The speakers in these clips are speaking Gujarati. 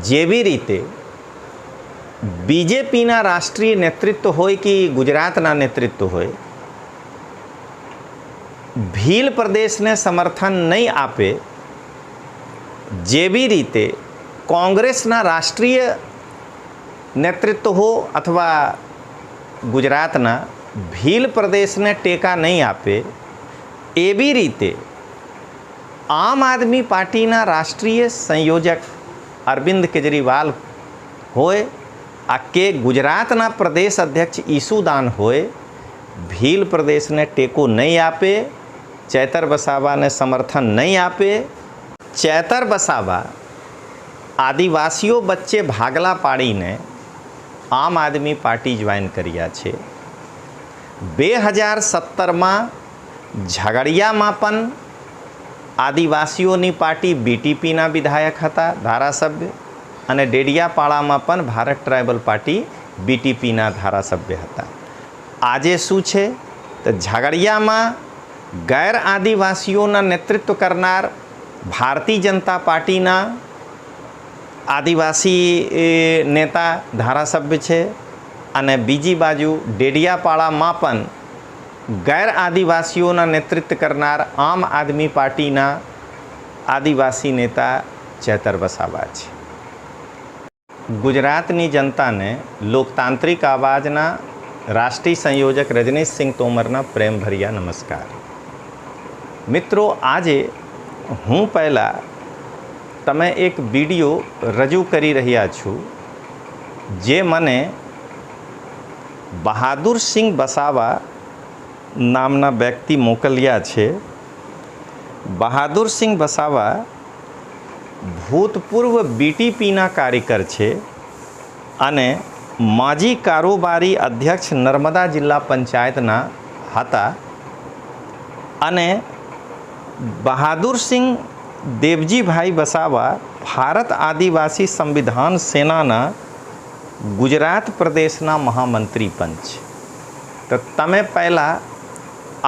જેવી રીતે બીજેપીના રાષ્ટ્રીય નેતૃત્વ હોય કે ગુજરાતના નેતૃત્વ હોય, ભીલ પ્રદેશને સમર્થન નહીં આપે, જેવી રીતે કોંગ્રેસના રાષ્ટ્રીય નેતૃત્વ હો અથવા ગુજરાતના ભીલ પ્રદેશને ટેકા નહીં આપે, એવી રીતે આમ આદમી પાર્ટીના રાષ્ટ્રીય સંયોજક અરવિંદ કેજરીવાલ હોય આ કે ગુજરાતના પ્રદેશ અધ્યક્ષ ઈસુદાન હોય, ભીલ પ્રદેશને ટેકો નહીં આપે, ચેતર વસાવાને સમર્થન નહીં આપે. ચેતર વસાવા આદિવાસીઓ વચ્ચે ભાગલા પાડીને આમ આદમી પાર્ટી જોઈન કર્યા છે. 2017માં ઝઘડિયામાં પણ આદિવાસીઓની પાર્ટી બીટીપીના વિધાયક હતા, ધારાસભ્ય, અને ડેડિયાપાડામાં પણ ભારત ટ્રાઇબલ પાર્ટી બીટીપીના ધારાસભ્ય હતા. આજે શું છે તો ઝઘડિયામાં ગેર આદિવાસીઓના નેતૃત્વ કરનાર ભારતીય જનતા પાર્ટીના આદિવાસી નેતા ધારાસભ્ય છે, અને બીજી બાજુ ડેડિયાપાડામાં પણ ગેર આદિવાસીઓના નેતૃત્વ કરનાર આમ આદમી પાર્ટીના આદિવાસી નેતા ચેતર વસાવા છે. ગુજરાતની જનતાને લોકતાંત્રિક આવાજના રાષ્ટ્રીય સંયોજક રજનીશસિંહ તોમરના પ્રેમભર્યા નમસ્કાર. મિત્રો, આજે હું પહેલાં તમે એક વિડીયો રજૂ કરી રહ્યા છું જે મને બહાદુરસિંહ વસાવા નામના વ્યક્તિ મોકલ્યા છે. બહાદુરસિંહ વસાવા ભૂતપૂર્વ બીટીપીના કાર્યકર છે અને માજી કારોબારી અધ્યક્ષ નર્મદા જિલ્લા પંચાયતના હતા. અને બહાદુરસિંહ દેવજીભાઈ વસાવા ભારત આદિવાસી સંવિધાન સેનાના ગુજરાત પ્રદેશના મહામંત્રી પણ છે. તો તમે પહેલાં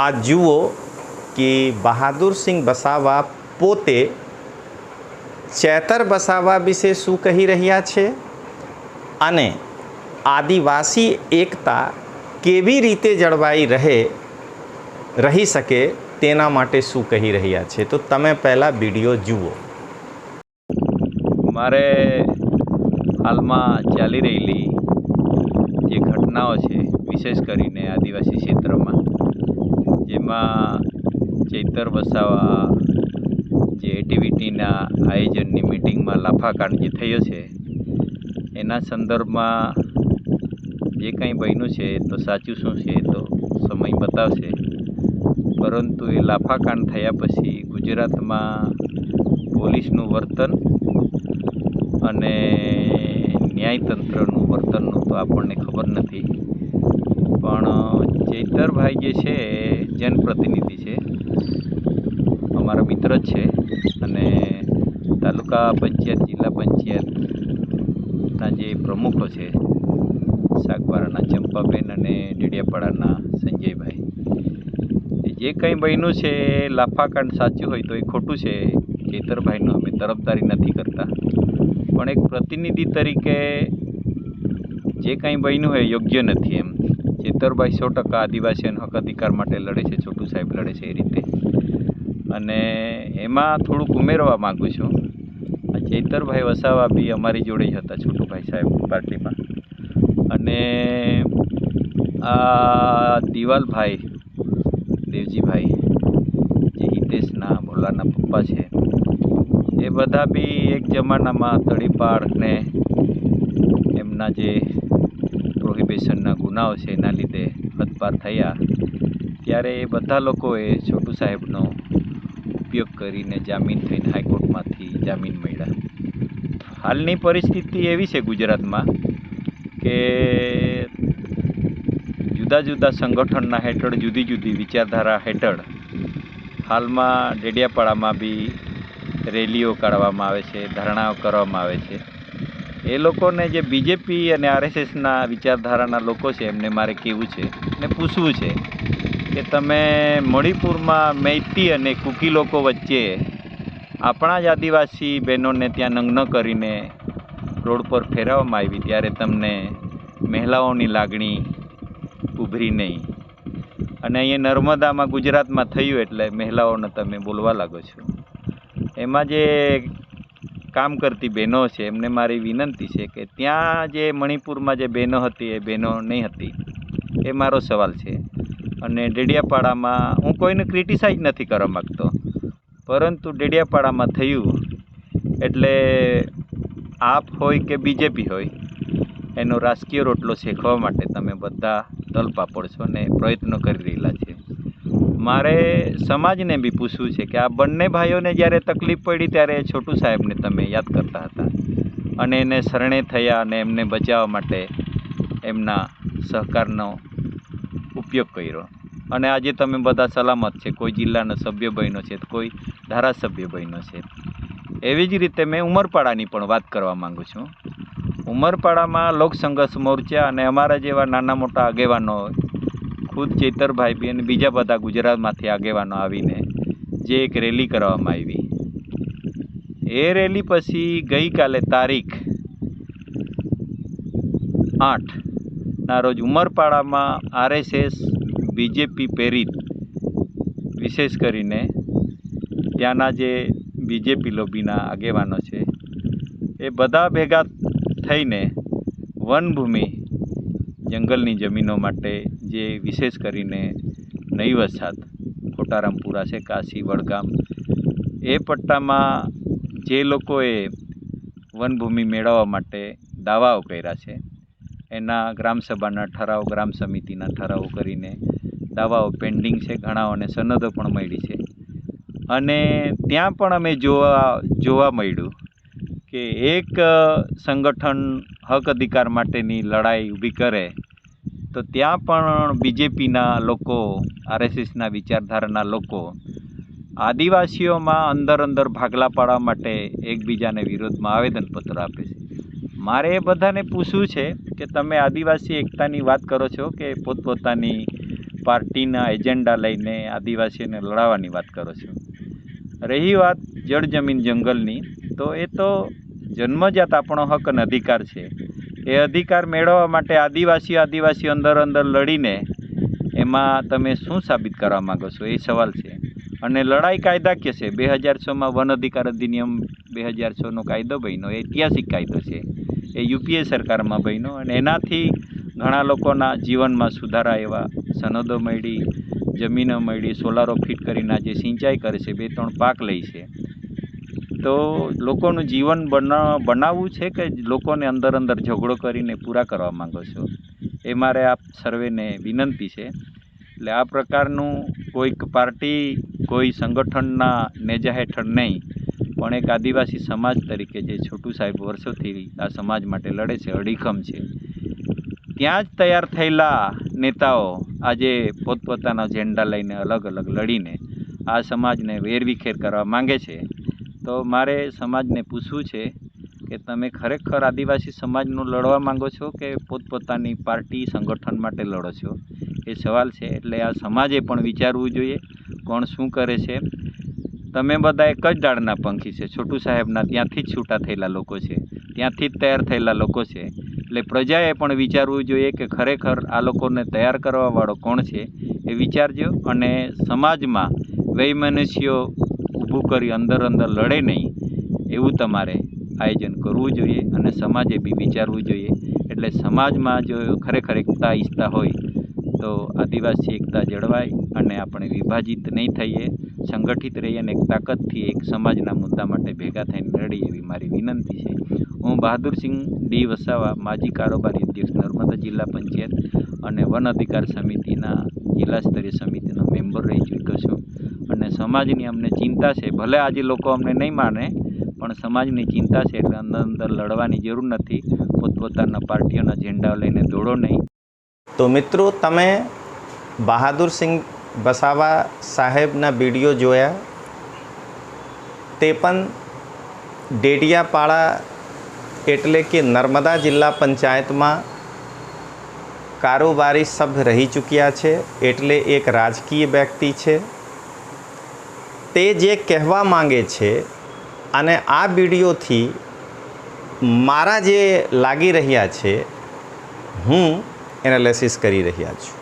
આ જુઓ કે બહાદુરસિંહ વસાવા પોતે ચેતર વસાવા વિશે શું કહી રહ્યા છે અને આદિવાસી એકતા કેવી રીતે જળવાઈ રહી શકે તેના માટે શું કહી રહ્યા છે. તો તમે પહેલાં વિડીયો જુઓ. મારે હાલમાં ચાલી રહેલી જે ઘટનાઓ છે, વિશેષ કરીને આદિવાસી ક્ષેત્રમાં, જેમાં ચેતર વસાવા જે એટીવીટીના આયોજનની મિટિંગમાં લાફાકાંડ જે થયો છે એના સંદર્ભમાં જે કંઈ બન્યું છે તો સાચું શું છે તો સમય બતાવશે. પરંતુ એ લાફાકાંડ થયા પછી ગુજરાતમાં પોલીસનું વર્તન અને ન્યાયતંત્રનું વર્તનનું તો આપણને ખબર નથી, પણ ચેતરભાઈ જે છે જનપ્રતિનિધિ છે, અમારા મિત્ર જ છે, અને તાલુકા પંચાયત જિલ્લા પંચાયતના જે પ્રમુખો છે, સાગબારાના ચંપાબેન અને ડેડિયાપાડાના સંજયભાઈ, જે કંઈ બન્યું છે લાફાકાંડ સાચું હોય તો એ ખોટું છે. ચેતરભાઈનો અમે તરફદારી નથી કરતા, પણ એક પ્રતિનિધિ તરીકે જે કંઈ બન્યું હોય યોગ્ય નથી. એમ ચેતરભાઈ 100% આદિવાસીઓનો હક અધિકાર માટે લડે છે, છોટુ સાહેબ લડે છે એ રીતે. અને એમાં થોડુંક ઉમેરવા માગું છું, આ ચેતરભાઈ વસાવા બી અમારી જોડે જ હતા છોટુભાઈ સાહેબ પાર્ટીમાં. અને આ દિવાલભાઈ દેવજીભાઈ જે હિતેશના ભોલાના પપ્પા છે, એ બધા બી એક જમાનામાં તળીપાડ ને એમના જે પ્રોહિબિશનના ગુનાઓ છે એના લીધે હદપાર થયા, ત્યારે એ બધા લોકોએ છોટુ સાહેબનો ઉપયોગ કરીને જામીન થઈને હાઈકોર્ટમાંથી જામીન મળ્યા. હાલની પરિસ્થિતિ એવી છે ગુજરાતમાં કે જુદા જુદા સંગઠનના હેઠળ જુદી જુદી વિચારધારા હેઠળ હાલમાં ડેડિયાપાડામાં બી રેલીઓ કાઢવામાં આવે છે, ધરણાઓ કરવામાં આવે છે. એ લોકોને જે બીજેપી અને આરએસએસના વિચારધારાના લોકો છે એમને મારે કહેવું છે ને પૂછવું છે કે તમે મણિપુરમાં મૈતી અને કુકી લોકો વચ્ચે આપણા જ આદિવાસી બહેનોને ત્યાં નગ્ન કરીને રોડ પર ફેરવવામાં આવી ત્યારે તમને મહિલાઓની લાગણી ઉભરી નહીં. અને અહીંયા નર્મદામાં ગુજરાતમાં થયું એટલે મહિલાઓને તમે બોલવા લાગો છો. એમાં જે કામ કરતી બહેનો છે એમને મારી વિનંતી છે કે ત્યાં જે મણિપુરમાં જે બહેનો હતી એ બહેનો નહીં હતી, એ મારો સવાલ છે. અને ડેડિયાપાડામાં હું કોઈને ક્રિટિસાઇઝ નથી કરવા માગતો, પરંતુ ડેડિયાપાડામાં થયું એટલે આપ હોય કે બીજેપી હોય એનો રાજકીય રોટલો શેકવા માટે તમે બધા તલપાપડ છો ને પ્રયત્નો કરી રહેલા છે. મારે સમાજને બી પૂછવું છે કે આ બંને ભાઈઓને જ્યારે તકલીફ પડી ત્યારે છોટુ સાહેબને તમે યાદ કરતા હતા અને એને શરણે થયા અને એમને બચાવવા માટે એમના સહકારનો ઉપયોગ કર્યો. અને આજે તમે બધા સલામત છે. કોઈ જિલ્લાનો સભ્ય બન્યો છે, કોઈ ધારાસભ્ય બન્યો છે. એવી જ રીતે મેં ઉમરપાડાની પણ વાત કરવા માગું છું. ઉમરપાડામાં લોક સંઘર્ષ મોરચા અને અમારા જેવા નાના મોટા આગેવાનો, ખુદ ચેતરભાઈ બી અને બીજા બધા ગુજરાતમાંથી આગેવાનો આવીને જે એક રેલી કરવામાં આવી, એ રેલી પછી ગઈકાલે તારીખ 8ના રોજ ઉમરપાડામાં RSS બીજેપી પ્રેરિત વિશેષ કરીને ત્યાંના જે બીજેપી લોબીના આગેવાનો છે એ બધા ભેગા થઈને વનભૂમિ જંગલની જમીનો માટે જે વિશેષ કરીને નઈ વસાહત કોટારામપુરા છે, કાશી, વડગામ, એ પટ્ટામાં જે લોકોએ વનભૂમિ મેળવવા માટે દાવાઓ કર્યા છે એના ગ્રામસભાના ઠરાવ, ગ્રામ સમિતિના ઠરાવો કરીને દાવાઓ પેન્ડિંગ છે. ઘણાઓને સનદો પણ મળી છે. અને ત્યાં પણ અમે જોવા મળ્યું કે એક સંગઠન હક અધિકાર માટેની લડાઈ ઊભી કરે તો ત્યાં પણ બીજેપીના લોકો, RSSના વિચારધારાના લોકો આદિવાસીઓમાં અંદર ભાગલા પાડવા માટે એકબીજાને વિરોધમાં આવેદનપત્ર આપે છે. મારે એ બધાને પૂછવું છે કે તમે આદિવાસી એકતાની વાત કરો છો કે પોતપોતાની પાર્ટીના એજન્ડા લઈને આદિવાસીઓને લડાવવાની વાત કરો છો. રહી વાત જળ જમીન જંગલની, તો એ તો જન્મજાત આપણો હક અને અધિકાર છે. એ અધિકાર મેળવવા માટે આદિવાસી અંદર લડીને એમાં તમે શું સાબિત કરવા માગો છો એ સવાલ છે. અને લડાઈ કાયદાકીય છે. 2006માં વન અધિકાર અધિનિયમ 2006નો કાયદો બન્યો, એ ઐતિહાસિક કાયદો છે. એ UPA સરકારમાં બન્યો અને એનાથી ઘણા લોકોના જીવનમાં સુધારા એવા સનદો મળી, જમીનો મળી, સોલારો ફિટ કરીને જે સિંચાઈ કરે છે, 2-3 પાક લે છે. તો લોકોનું જીવન બનાવવું છે કે લોકોને અંદર ઝઘડો કરીને પૂરા કરવા માંગો છો? એ મારે આપ સર્વેને વિનંતી છે. એટલે આ પ્રકારનું કોઈક પાર્ટી, કોઈ સંગઠનના નેજા હેઠળ નહીં, પણ એક આદિવાસી સમાજ તરીકે જે છોટુ સાહેબ વર્ષોથી આ સમાજ માટે લડે છે, અડીખમ છે, ત્યાં જ તૈયાર થયેલા નેતાઓ આજે પોતપોતાના ઝંડા લઈને અલગ લડીને આ સમાજને વેરવિખેર કરવા માંગે છે. તો મારે સમાજને પૂછવું છે કે તમે ખરેખર આદિવાસી સમાજનું લડવા માંગો છો કે પોતપોતાની પાર્ટી, સંગઠન માટે લડો છો? એ સવાલ છે. એટલે આ સમાજે પણ વિચારવું જોઈએ કોણ શું કરે છે. તમે બધા એક જ ડાળના પંખી છે. છોટુ સાહેબના ત્યાંથી જ છૂટા થયેલા લોકો છે, ત્યાંથી જ તૈયાર થયેલા લોકો છે. એટલે પ્રજાએ પણ વિચારવું જોઈએ કે ખરેખર આ લોકોને તૈયાર કરવાવાળો કોણ છે એ વિચારજો. અને સમાજમાં વૈમનસ્યો ઊભું કરી અંદર લડે નહીં એવું તમારે આયોજન કરવું જોઈએ અને સમાજે બી વિચારવું જોઈએ. એટલે સમાજમાં જો ખરેખર એકતા ઈચ્છતા હોય તો આદિવાસી એકતા જળવાય અને આપણે વિભાજિત નહીં થઈએ, સંગઠિત રહીએ અને એક તાકાતથી એક સમાજના મુદ્દા માટે ભેગા થઈને લડીએ એવી મારી વિનંતી છે. હું બહાદુરસિંહ ડી વસાવા, માજી કારોબારી અધ્યક્ષ, નર્મદા જિલ્લા પંચાયત અને વન અધિકાર સમિતિના જિલ્લા સ્તરીય સમિતિનો મેમ્બર રહી ચૂક્યો છું. અને સમાજની અમને ચિંતા છે. ભલે આજે લોકો અમને નહીં માને, પણ સમાજની ચિંતા છે. એટલે અંદર લડવાની જરૂર નથી. પોતપોતાના પાર્ટીઓના ઝંડા લઈને દોડો નહીં. તો મિત્રો, તમે બહાદુરસિંહ વસાવા સાહેબના વિડીયો જોયા, તે પણ ડેડિયાપાડા એટલે કે નર્મદા જિલ્લા પંચાયતમાં કારોબારી સભ્ય રહી ચૂક્યા છે. એટલે એક રાજકીય વ્યક્તિ છે. તે જે કહેવા માંગે છે અને આ વિડીયોથી મારા જે લાગી રહ્યા છે હું એનાલિસિસ કરી રહ્યા છું.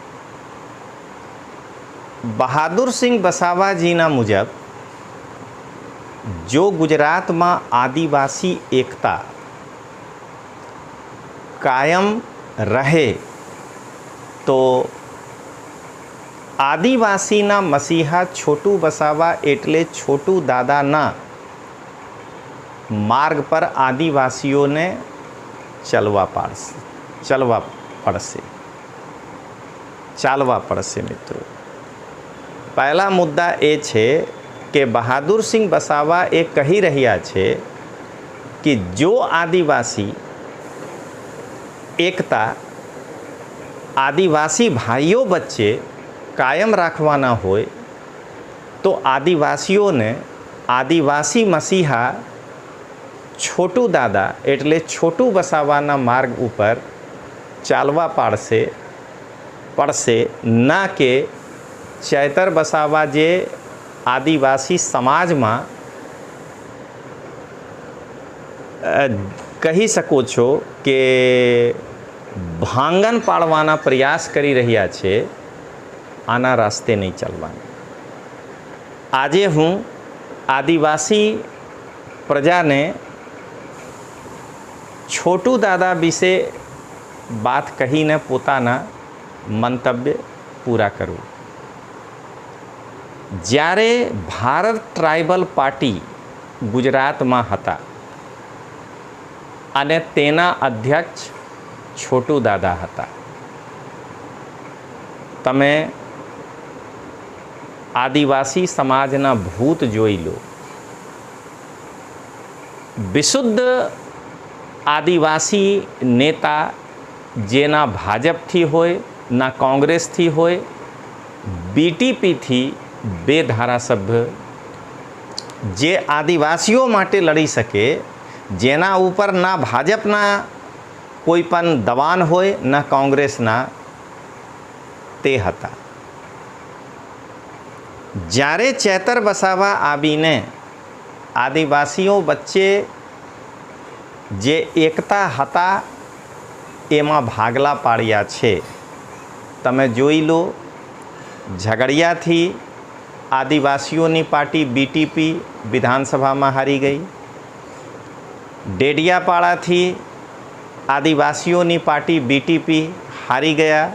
બહાદુરસિંહ વસાવાજીના મુજબ જો ગુજરાતમાં આદિવાસી એકતા કાયમ રહે તો આદિવાસીના મસીહા છોટુ વસાવા એટલે છોટુ દાદાના માર્ગ પર આદિવાસીઓને ચાલવા પડશે મિત્રો. પહેલા મુદ્દા એ છે કે બહાદુરસિંહ વસાવા એ કહી રહ્યા છે કે જો આદિવાસી એકતા આદિવાસી ભાઈઓ વચ્ચે કાયમ રાખવાના હોય તો આદિવાસીઓને આદિવાસી મસીહા છોટુ દાદા એટલે છોટુ વસાવાના માર્ગ ઉપર ચાલવા પડશે ના કે ચૈતર વસાવા જે આદિવાસી સમાજમાં કહી શકો છો કે ભાંગન પાડવાના પ્રયાસ કરી રહ્યા છે, આના રસ્તે નહીં ચાલવાનું. આજે હું આદિવાસી પ્રજાને છોટુ દાદા વિશે વાત કહીને પોતાના મંતવ્ય પૂરા કરું. જ્યારે ભારત ટ્રાઇબલ પાર્ટી ગુજરાતમાં હતા અને તેના અધ્યક્ષ છોટુ દાદા હતા. તમે આદિવાસી સમાજના ભૂત જોઈ લો. વિશુદ્ધ આદિવાસી નેતા જેના ભાજપથી હોય ના કોંગ્રેસથી હોય, બીટીપીથી 2 ધારાસભ્ય જે આદિવાસીઓ માટે લડી શકે, જેના ઉપર ના ભાજપના કોઈ પણ દબાણ હોય ના કોંગ્રેસના, તે હતા. જ્યારે ચૈતર વસાવા આવીને આદિવાસીઓ વચ્ચે જે એકતા હતા એમાં ભાગલા પાડ્યા છે. તમે જોઈ લો, ઝઘડિયાથી આદિવાસીઓની પાર્ટી બીટીપી વિધાનસભામાં હારી ગઈ. ડેડિયાપાડાથી આદિવાસીઓની પાર્ટી બીટીપી હારી ગયા.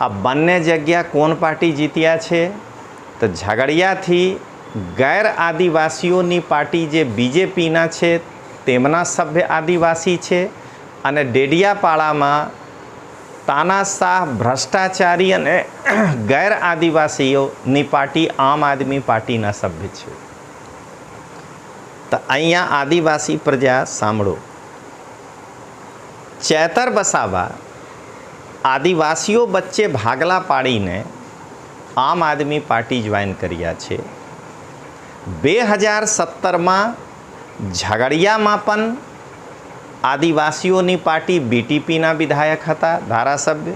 આ બંને જગ્યા કોણ પાર્ટી જીત્યા છે? તો ઝઘડિયાથી ગેર આદિવાસીઓની પાર્ટી જે બીજેપીના છે તેમના સભ્ય આદિવાસી છે, અને ડેડિયાપાડામાં તાનાશાહ ભ્રષ્ટાચારી અને ગેર આદિવાસીઓની પાર્ટી આમ આદમી પાર્ટીના સભ્ય છે. તો અહીંયા આદિવાસી પ્રજા સાંભળો. ચૈતર વસાવા આદિવાસીઓ વચ્ચે ભાગલા પાડીને આમ આદમી પાર્ટી જોઈન કર્યા છે. 2017માં ઝઘડિયામાં પણ આદિવાસીઓની પાર્ટી બીટીપીના વિધાયક હતા, ધારાસભ્ય,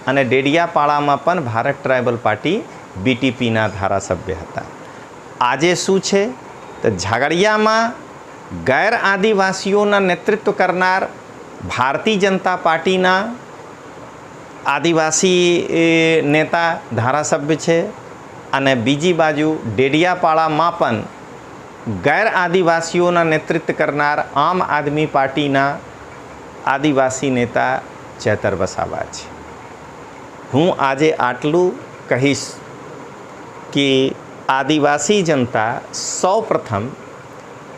અને ડેડિયાપાડામાં પણ ભારત ટ્રાઇબલ પાર્ટી બીટીપીના ધારાસભ્ય હતા. આજે શું છે? તો ઝઘડિયામાં ગેર આદિવાસીઓના નેતૃત્વ કરનાર ભારતીય જનતા પાર્ટીના આદિવાસી નેતા ધારાસભ્ય છે, અને બીજી બાજુ ડેડિયાપાડામાં પણ ગેર આદિવાસીઓના નેતૃત્વ કરનાર આમ આદમી પાર્ટીના આદિવાસી નેતા ચૈતર વસાવા છે. હું આજે આટલું કહીશ કે આદિવાસી જનતા સૌપ્રથમ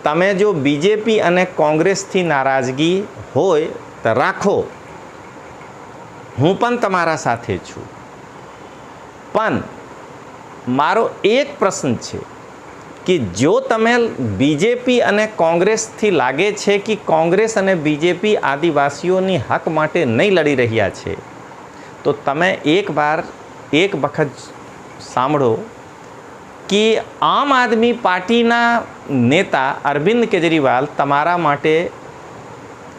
તમે જો બીજેપી અને કોંગ્રેસથી નારાજગી હોય તો રાખો, હું પણ તમારા સાથે છું. પણ મારો એક પ્રશ્ન છે કે જો તમે બીજેપી અને કોંગ્રેસથી લાગે છે કે કોંગ્રેસ અને બીજેપી આદિવાસીઓની હક માટે નહીં લડી રહ્યા છે, તો તમે એક વખત સાંભળો કે આમ આદમી પાર્ટીના નેતા અરવિંદ કેજરીવાલ તમારા માટે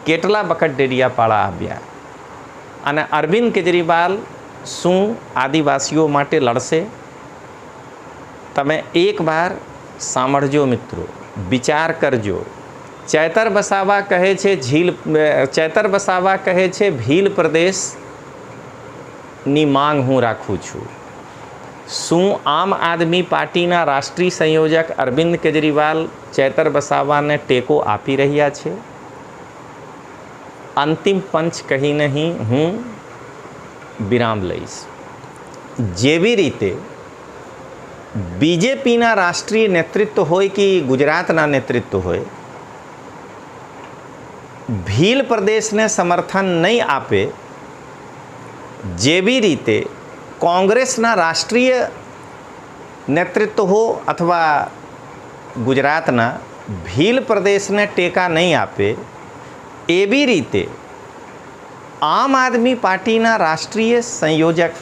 કેટલા વખત ડેડિયાપાડા આવ્યા, અને અરવિંદ કેજરીવાલ શું આદિવાસીઓ માટે લડશે? તમે એક વાર સાંભળજો મિત્રો, વિચાર કરજો. ચૈતર વસાવા કહે છે ચૈતર વસાવા કહે છે ભીલ પ્રદેશની માંગ હું રાખું છું. શું આમ આદમી પાર્ટીના રાષ્ટ્રીય સંયોજક અરવિંદ કેજરીવાલ ચૈતર વસાવાને ટેકો આપી રહ્યા છે? અંતિમ પંચ કહીને હું વિરામ લઈશ. જેવી રીતે બીજેપીના રાષ્ટ્રીય નેતૃત્વ હોય કે ગુજરાતના નેતૃત્વ હોય ભીલ પ્રદેશને સમર્થન નહીં આપે, જેવી રીતે કોંગ્રેસના રાષ્ટ્રીય નેતૃત્વ હો અથવા ગુજરાતના ભીલ પ્રદેશને ટેકા નહીં આપે, એવી રીતે આમ આદમી પાર્ટીના રાષ્ટ્રીય સંયોજક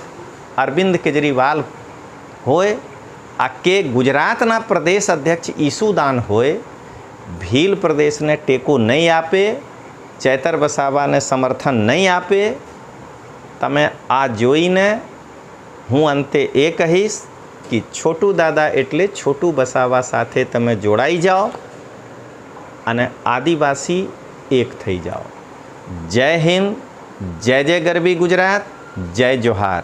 અરવિંદ કેજરીવાલ હોય આ કે ગુજરાતના પ્રદેશ અધ્યક્ષ ઈસુદાન હોય, ભીલ પ્રદેશને ટેકો નહીં આપે, ચૈતર વસાવાને સમર્થન નહીં આપે. તમે આ જોઈને હું અંતે એ કહીશ કે છોટુ દાદા એટલે છોટુ વસાવા સાથે તમે જોડાઈ જાઓ અને આદિવાસી એક થઈ જાઓ. જય હિન્દ, જય જય ગરવી ગુજરાત, જય જોહાર.